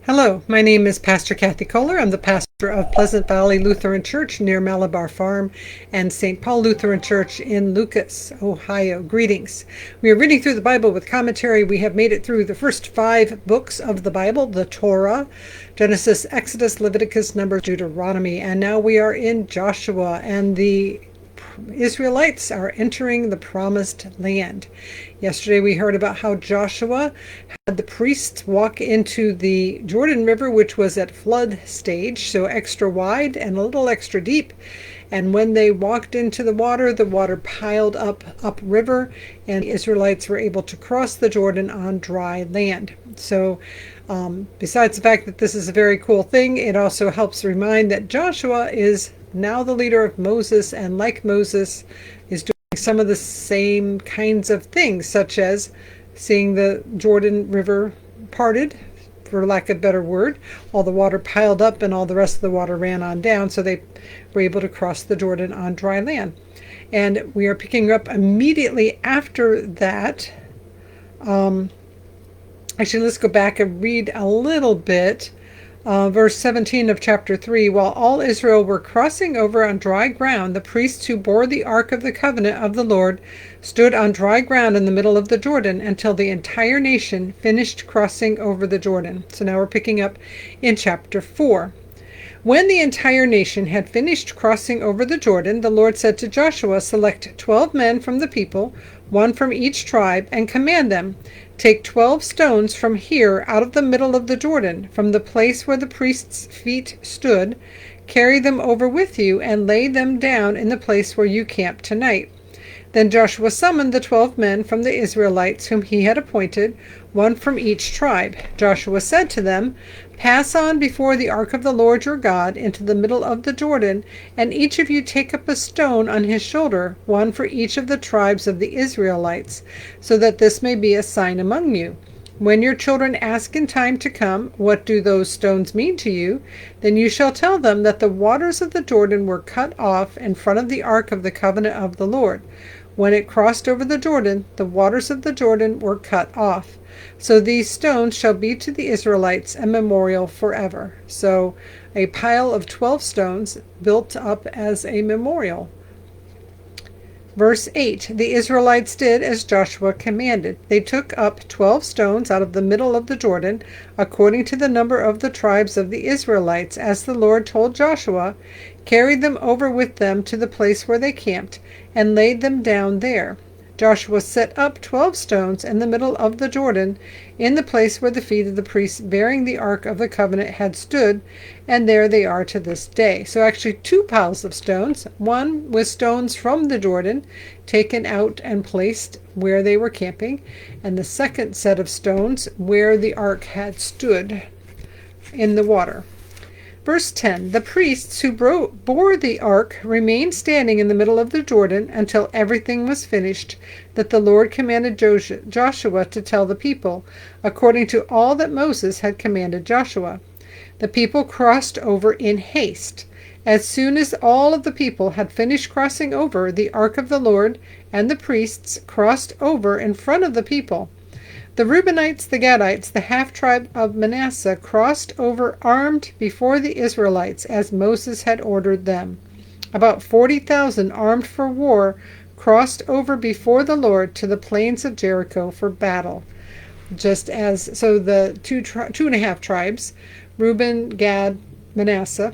Hello, my name is Pastor Kris Kollar. I'm the pastor of Pleasant Valley Lutheran Church near Malabar Farm and St. Paul Lutheran Church in Lucas, Ohio. Greetings. We are reading through the Bible with commentary. We have made it through the first 5 books of the Bible, the Torah, Genesis, Exodus, Leviticus, Numbers, Deuteronomy, and now we are in Joshua, and the Israelites are entering the promised land. Yesterday we heard about how Joshua had the priests walk into the Jordan River, which was at flood stage, so extra wide and a little extra deep. And when they walked into the water piled up upriver, and the Israelites were able to cross the Jordan on dry land. So besides the fact that this is a very cool thing, it also helps remind that Joshua is now the leader of Moses, and like Moses, is doing some of the same kinds of things, such as seeing the Jordan River parted, for lack of a better word, all the water piled up and all the rest of the water ran on down, so they were able to cross the Jordan on dry land. And we are picking up immediately after that. Actually, let's go back and read a little bit. Verse 17 of chapter 3, while all Israel were crossing over on dry ground, the priests who bore the ark of the covenant of the Lord stood on dry ground in the middle of the Jordan until the entire nation finished crossing over the Jordan. So now we're picking up in chapter 4. When the entire nation had finished crossing over the Jordan, the Lord said to Joshua, select 12 men from the people, one from each tribe, and command them, take 12 stones from here out of the middle of the Jordan, from the place where the priests' feet stood, carry them over with you, and lay them down in the place where you camp tonight. Then Joshua summoned the 12 men from the Israelites whom he had appointed, one from each tribe. Joshua said to them, pass on before the ark of the Lord your God into the middle of the Jordan, and each of you take up a stone on his shoulder, one for each of the tribes of the Israelites, so that this may be a sign among you. When your children ask in time to come, what do those stones mean to you? Then you shall tell them that the waters of the Jordan were cut off in front of the ark of the covenant of the Lord. When it crossed over the Jordan, the waters of the Jordan were cut off. So these stones shall be to the Israelites a memorial forever. So a pile of 12 stones built up as a memorial. Verse 8, the Israelites did as Joshua commanded. They took up 12 stones out of the middle of the Jordan, according to the number of the tribes of the Israelites, as the Lord told Joshua, carried them over with them to the place where they camped, and laid them down there. Joshua set up 12 stones in the middle of the Jordan, in the place where the feet of the priests bearing the ark of the covenant had stood, and there they are to this day. So actually 2 piles of stones, one with stones from the Jordan, taken out and placed where they were camping, and the second set of stones where the ark had stood in the water. Verse 10, the priests who bore the ark remained standing in the middle of the Jordan until everything was finished, that the Lord commanded Joshua to tell the people, according to all that Moses had commanded Joshua. The people crossed over in haste. As soon as all of the people had finished crossing over, the ark of the Lord and the priests crossed over in front of the people. The Reubenites, the Gadites, the half-tribe of Manasseh crossed over armed before the Israelites as Moses had ordered them. About 40,000 armed for war crossed over before the Lord to the plains of Jericho for battle. So the two and a half tribes, Reuben, Gad, Manasseh,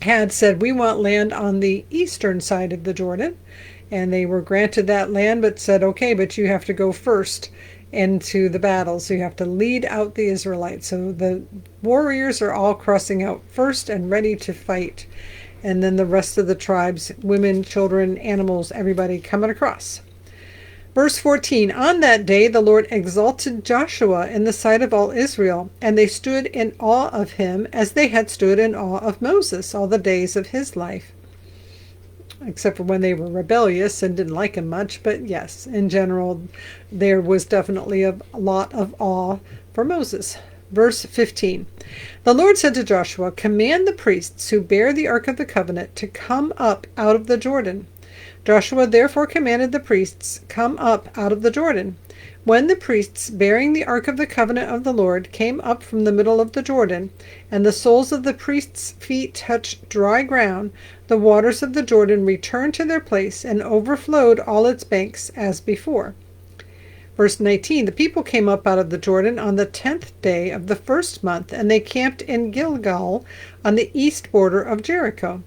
had said, we want land on the eastern side of the Jordan, and they were granted that land, but said, okay, but you have to go first into the battle, so you have to lead out the Israelites. So the warriors are all crossing out first and ready to fight, and then the rest of the tribes, women, children, animals, everybody coming across. Verse 14, on that day the Lord exalted Joshua in the sight of all Israel, and they stood in awe of him as they had stood in awe of Moses all the days of his life. Except for when they were rebellious and didn't like him much. But yes, in general, there was definitely a lot of awe for Moses. Verse 15, the Lord said to Joshua, command the priests who bear the ark of the covenant to come up out of the Jordan. Joshua therefore commanded the priests, come up out of the Jordan. When the priests bearing the ark of the covenant of the Lord came up from the middle of the Jordan, and the soles of the priests' feet touched dry ground, the waters of the Jordan returned to their place and overflowed all its banks as before. Verse 19, the people came up out of the Jordan on the 10th day of the first month, and they camped in Gilgal on the east border of Jericho.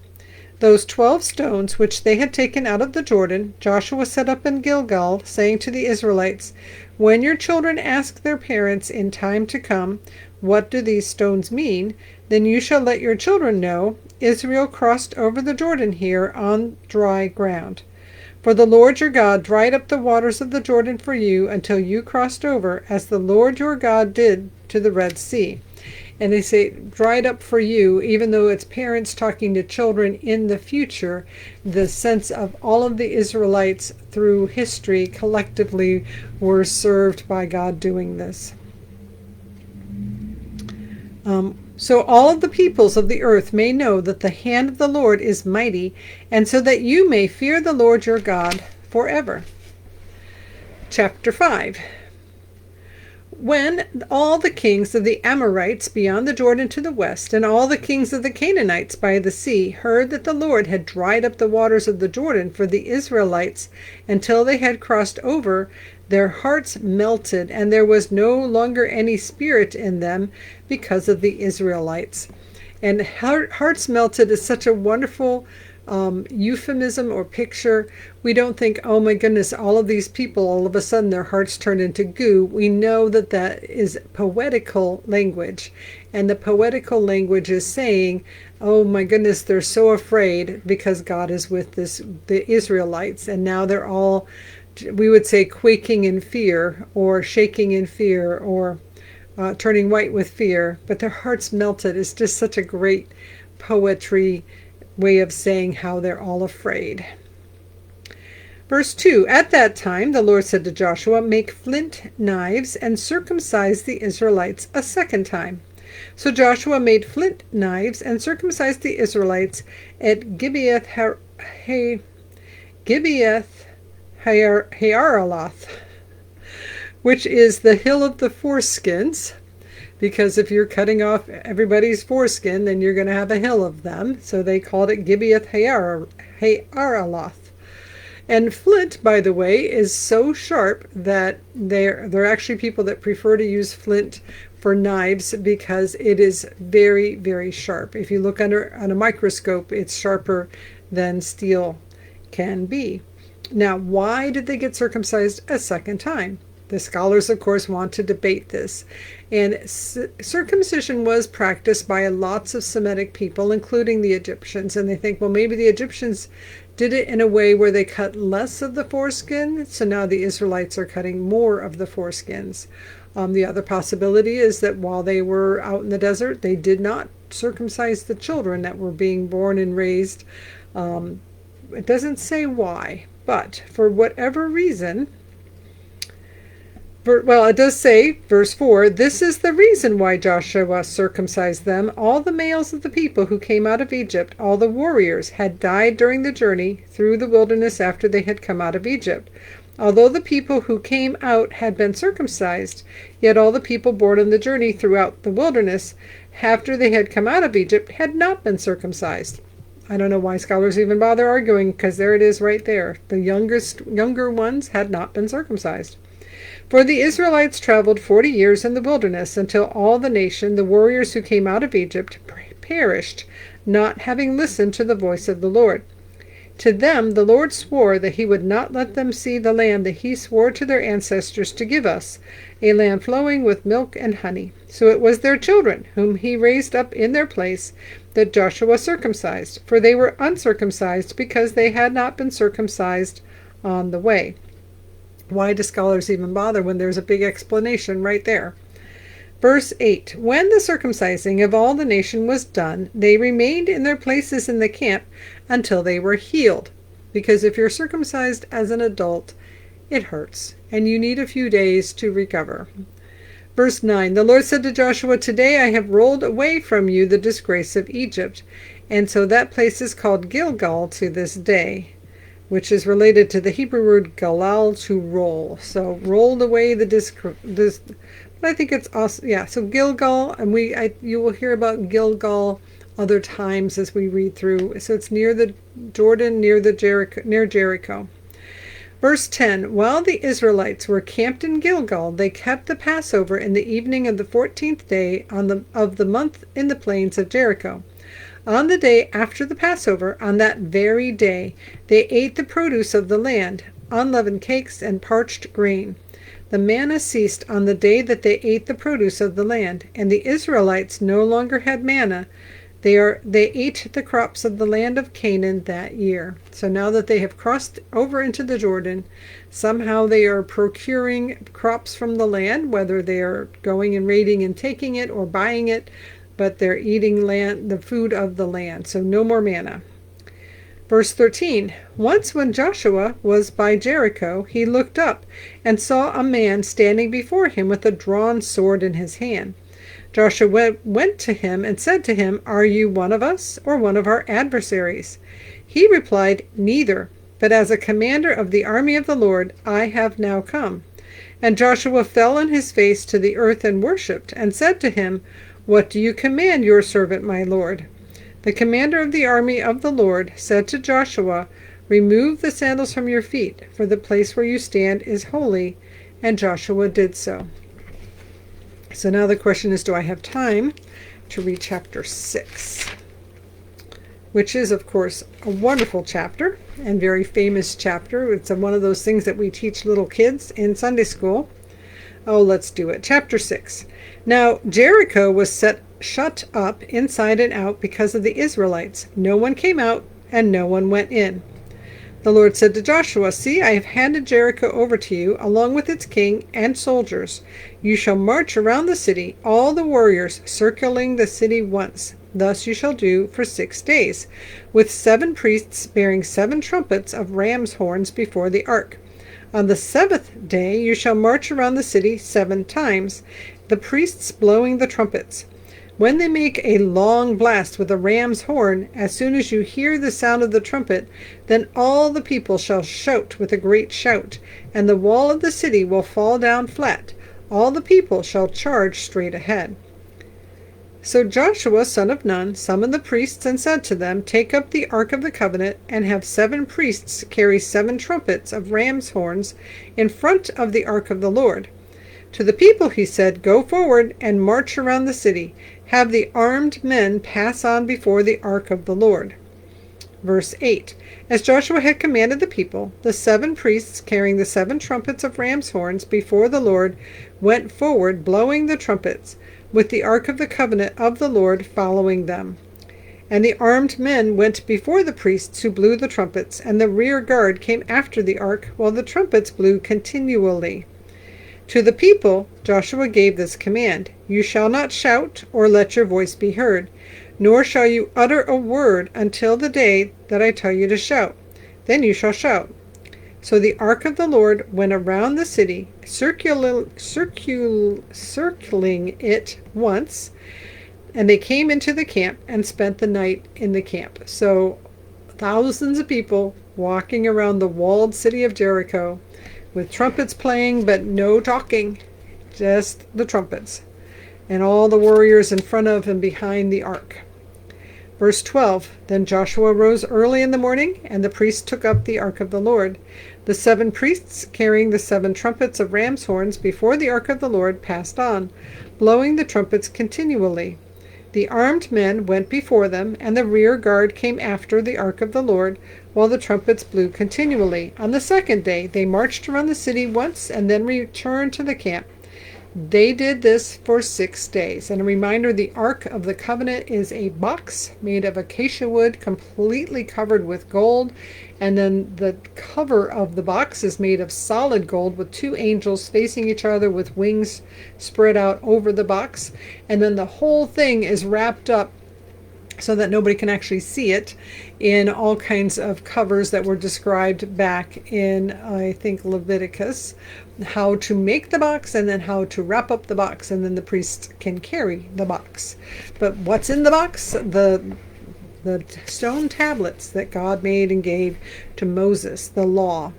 Those 12 stones which they had taken out of the Jordan, Joshua set up in Gilgal, saying to the Israelites, when your children ask their parents in time to come, what do these stones mean? Then you shall let your children know, Israel crossed over the Jordan here on dry ground. For the Lord your God dried up the waters of the Jordan for you until you crossed over, as the Lord your God did to the Red Sea. And they say, dried up for you, even though it's parents talking to children in the future, the sense of all of the Israelites through history collectively were served by God doing this. So all of the peoples of the earth may know that the hand of the Lord is mighty, and so that you may fear the Lord your God forever. Chapter 5. When all the kings of the Amorites beyond the Jordan to the west, and all the kings of the Canaanites by the sea, heard that the Lord had dried up the waters of the Jordan for the Israelites until they had crossed over, their hearts melted, and there was no longer any spirit in them because of the Israelites. And hearts melted is such a wonderful euphemism or picture. We don't think, oh my goodness, all of these people, all of a sudden their hearts turned into goo. We know that that is poetical language. And the poetical language is saying, oh my goodness, they're so afraid because God is with the Israelites. And now they're all, we would say, quaking in fear or shaking in fear or turning white with fear. But their hearts melted is just such a great poetry way of saying how they're all afraid. Verse 2, at that time the Lord said to Joshua, make flint knives and circumcise the Israelites a second time. So Joshua made flint knives and circumcised the Israelites at Gibeath Haaraloth, which is the hill of the foreskins. Because if you're cutting off everybody's foreskin, then you're going to have a hill of them. So they called it Gibeath Haaraloth. And flint, by the way, is so sharp that there are actually people that prefer to use flint for knives because it is very, very sharp. If you look under on a microscope, it's sharper than steel can be. Now, why did they get circumcised a second time? The scholars, of course, want to debate this. And circumcision was practiced by lots of Semitic people, including the Egyptians. And they think, well, maybe the Egyptians did it in a way where they cut less of the foreskin. So now the Israelites are cutting more of the foreskins. The other possibility is that while they were out in the desert, they did not circumcise the children that were being born and raised. It doesn't say why, but for whatever reason, well, it does say, verse 4, this is the reason why Joshua circumcised them. All the males of the people who came out of Egypt, all the warriors, had died during the journey through the wilderness after they had come out of Egypt. Although the people who came out had been circumcised, yet all the people born on the journey throughout the wilderness after they had come out of Egypt had not been circumcised. I don't know why scholars even bother arguing, because there it is right there. The younger ones had not been circumcised. For the Israelites traveled 40 years in the wilderness until all the nation, the warriors who came out of Egypt, perished, not having listened to the voice of the Lord. To them the Lord swore that he would not let them see the land that he swore to their ancestors to give us, a land flowing with milk and honey. So it was their children, whom he raised up in their place, that Joshua circumcised, for they were uncircumcised because they had not been circumcised on the way. Why do scholars even bother when there's a big explanation right there? Verse 8, when the circumcising of all the nation was done, they remained in their places in the camp until they were healed. Because if you're circumcised as an adult, it hurts, and you need a few days to recover. Verse 9, the Lord said to Joshua, today I have rolled away from you the disgrace of Egypt. And so that place is called Gilgal to this day. which is related to the Hebrew word galal, to roll. So rolled away the this, but I think it's also, yeah, so Gilgal, and you will hear about Gilgal other times as we read through. So it's near the Jordan, near Jericho. Verse 10, while the Israelites were camped in Gilgal, they kept the Passover in the evening of the 14th day of the month in the plains of Jericho. On the day after the Passover, on that very day, they ate the produce of the land, unleavened cakes and parched grain. The manna ceased on the day that they ate the produce of the land, and the Israelites no longer had manna. They ate the crops of the land of Canaan that year. So now that they have crossed over into the Jordan, somehow they are procuring crops from the land, whether they are going and raiding and taking it or buying it, but they're eating the food of the land. So no more manna. Verse 13, once when Joshua was by Jericho, he looked up and saw a man standing before him with a drawn sword in his hand. Joshua went to him and said to him, are you one of us or one of our adversaries? He replied, neither, but as a commander of the army of the Lord, I have now come. And Joshua fell on his face to the earth and worshipped, and said to him, what do you command your servant, my lord? The commander of the army of the Lord said to Joshua, remove the sandals from your feet, for the place where you stand is holy. And Joshua did so. So now the question is, do I have time to read chapter 6? Which is, of course, a wonderful chapter and very famous chapter. It's one of those things that we teach little kids in Sunday school. Oh, let's do it. Chapter 6. Now Jericho was shut up inside and out because of the Israelites. No one came out and no one went in. The Lord said to Joshua, see, I have handed Jericho over to you, along with its king and soldiers. You shall march around the city, all the warriors circling the city once. Thus you shall do for 6 days, with 7 priests bearing 7 trumpets of ram's horns before the ark. On the 7th day you shall march around the city 7 times, the priests blowing the trumpets. When they make a long blast with a ram's horn, as soon as you hear the sound of the trumpet, then all the people shall shout with a great shout, and the wall of the city will fall down flat. All the people shall charge straight ahead. So Joshua, son of Nun, summoned the priests and said to them, take up the ark of the covenant, and have 7 priests carry 7 trumpets of ram's horns in front of the ark of the Lord. To the people he said, go forward and march around the city. Have the armed men pass on before the ark of the Lord. Verse 8. As Joshua had commanded the people, the 7 priests carrying the 7 trumpets of ram's horns before the Lord went forward, blowing the trumpets, with the ark of the covenant of the Lord following them. And the armed men went before the priests who blew the trumpets, and the rear guard came after the ark, while the trumpets blew continually. To the people Joshua gave this command, you shall not shout or let your voice be heard, nor shall you utter a word until the day that I tell you to shout. Then you shall shout. So the ark of the Lord went around the city, circling it once, and they came into the camp and spent the night in the camp. So thousands of people walking around the walled city of Jericho with trumpets playing, but no talking, just the trumpets, and all the warriors in front of and behind the ark. Verse 12, then Joshua rose early in the morning, and the priests took up the ark of the Lord. The 7 priests carrying the 7 trumpets of ram's horns before the ark of the Lord passed on, blowing the trumpets continually. The armed men went before them, and the rear guard came after the ark of the Lord, while the trumpets blew continually. On the 2nd day they marched around the city once, and then returned to the camp. They did this for 6 days. And a reminder, the Ark of the Covenant is a box made of acacia wood, completely covered with gold. And then the cover of the box is made of solid gold with 2 angels facing each other with wings spread out over the box. And then the whole thing is wrapped up so that nobody can actually see it, in all kinds of covers that were described back in, I think, Leviticus, how to make the box and then how to wrap up the box, and then the priests can carry the box. But what's in the box? The the stone tablets that God made and gave to Moses, the law.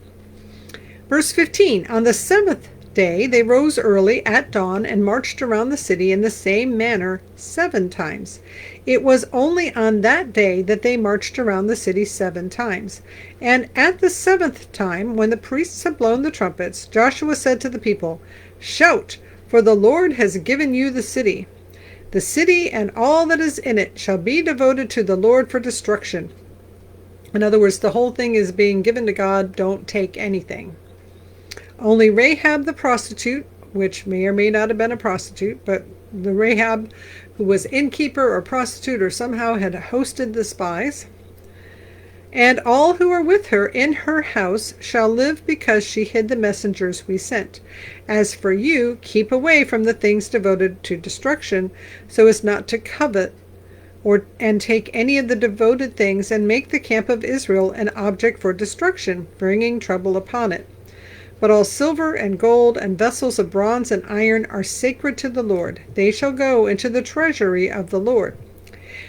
Verse 15, on the seventh day they rose early at dawn and marched around the city in the same manner 7 times. It was only on that day that they marched around the city 7 times. And at the 7th time, when the priests had blown the trumpets, Joshua said to the people, "Shout, for the Lord has given you the city. The city and all that is in it shall be devoted to the Lord for destruction." In other words, the whole thing is being given to God. Don't take anything. Only Rahab the prostitute, which may or may not have been a prostitute, but the Rahab who was innkeeper or prostitute or somehow had hosted the spies, and all who are with her in her house shall live, because she hid the messengers we sent. As for you, keep away from the things devoted to destruction, so as not to covet and take any of the devoted things and make the camp of Israel an object for destruction, bringing trouble upon it. But all silver and gold and vessels of bronze and iron are sacred to the Lord. They shall go into the treasury of the Lord.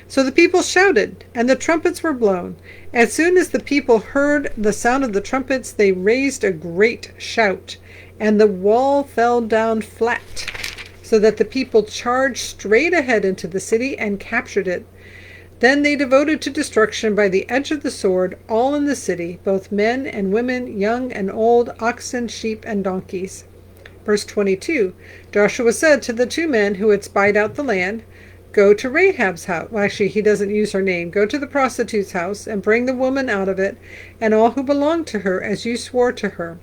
So the people shouted, and the trumpets were blown. As soon as the people heard the sound of the trumpets, they raised a great shout, and the wall fell down flat, so that the people charged straight ahead into the city and captured it. Then they devoted to destruction by the edge of the sword all in the city, both men and women, young and old, oxen, sheep, and donkeys. Verse 22, Joshua said to the 2 men who had spied out the land, "Go to Rahab's house." Well, actually, he doesn't use her name. "Go to the prostitute's house and bring the woman out of it and all who belong to her, as you swore to her."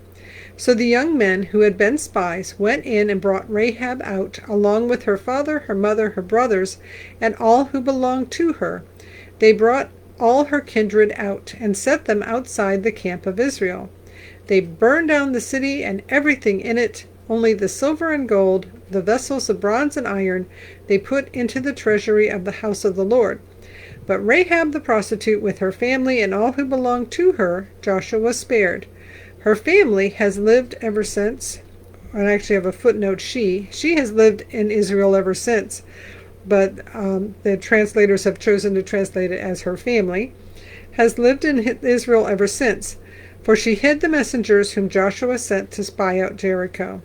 So the young men who had been spies went in and brought Rahab out, along with her father, her mother, her brothers, and all who belonged to her. They brought all her kindred out and set them outside the camp of Israel. They burned down the city and everything in it. Only the silver and gold, the vessels of bronze and iron, they put into the treasury of the house of the Lord. But Rahab the prostitute with her family and all who belonged to her, Joshua spared. Her family has lived ever since. And I actually have a footnote, she has lived in Israel ever since. But the translators have chosen to translate it as her family, has lived in Israel ever since. For she hid the messengers whom Joshua sent to spy out Jericho.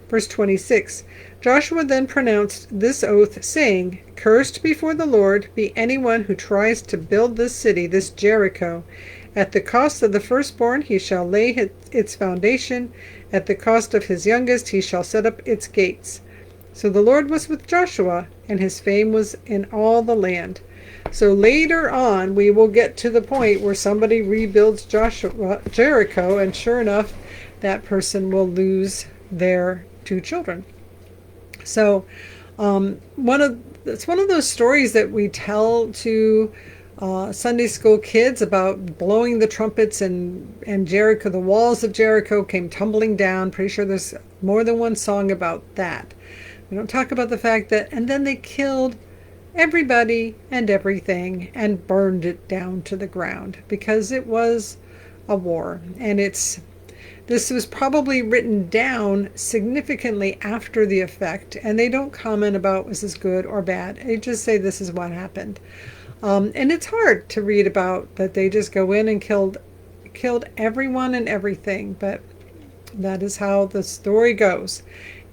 Verse 26, Joshua then pronounced this oath, saying, "Cursed before the Lord be anyone who tries to build this city, this Jericho. At the cost of the firstborn he shall lay its foundation. At the cost of his youngest he shall set up its gates." So the Lord was with Joshua, and his fame was in all the land. So later on, we will get to the point where somebody rebuilds Jericho, and sure enough, that person will lose their 2 children. So it's one of those stories that we tell to Sunday school kids about blowing the trumpets and Jericho. The walls of Jericho came tumbling down. Pretty sure there's more than one song about that. We don't talk about the fact that, and then they killed everybody and everything and burned it down to the ground, because it was a war. And this was probably written down significantly after the effect, and they don't comment about was this good or bad. They just say this is what happened. And it's hard to read about, but they just go in and killed everyone and everything. But that is how the story goes.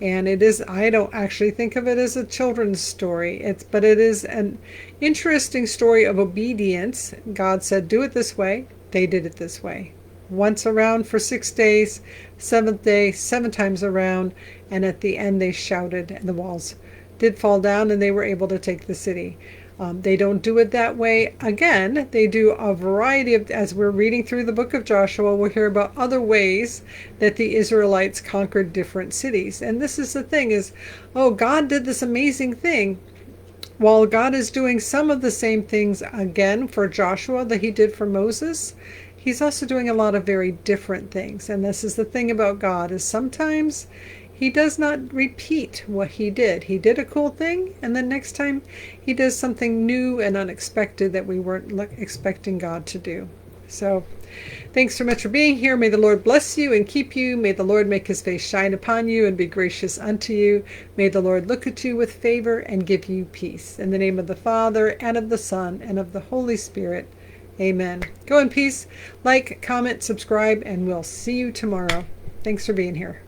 And I don't actually think of it as a children's story. But it is an interesting story of obedience. God said, do it this way. They did it this way. Once around for 6 days, 7th day, 7 times around, and at the end they shouted, and the walls did fall down, and they were able to take the city. They don't do it that way again. They do a variety of, as we're reading through the book of Joshua, we'll hear about other ways that the Israelites conquered different cities. And this is the thing is, God did this amazing thing. While God is doing some of the same things again for Joshua that he did for Moses, he's also doing a lot of very different things. And this is the thing about God, is sometimes he does not repeat what he did. He did a cool thing, and then next time he does something new and unexpected that we weren't expecting God to do. So thanks so much for being here. May the Lord bless you and keep you. May the Lord make his face shine upon you and be gracious unto you. May the Lord look at you with favor and give you peace. In the name of the Father, and of the Son, and of the Holy Spirit. Amen. Go in peace. Like, comment, subscribe, and we'll see you tomorrow. Thanks for being here.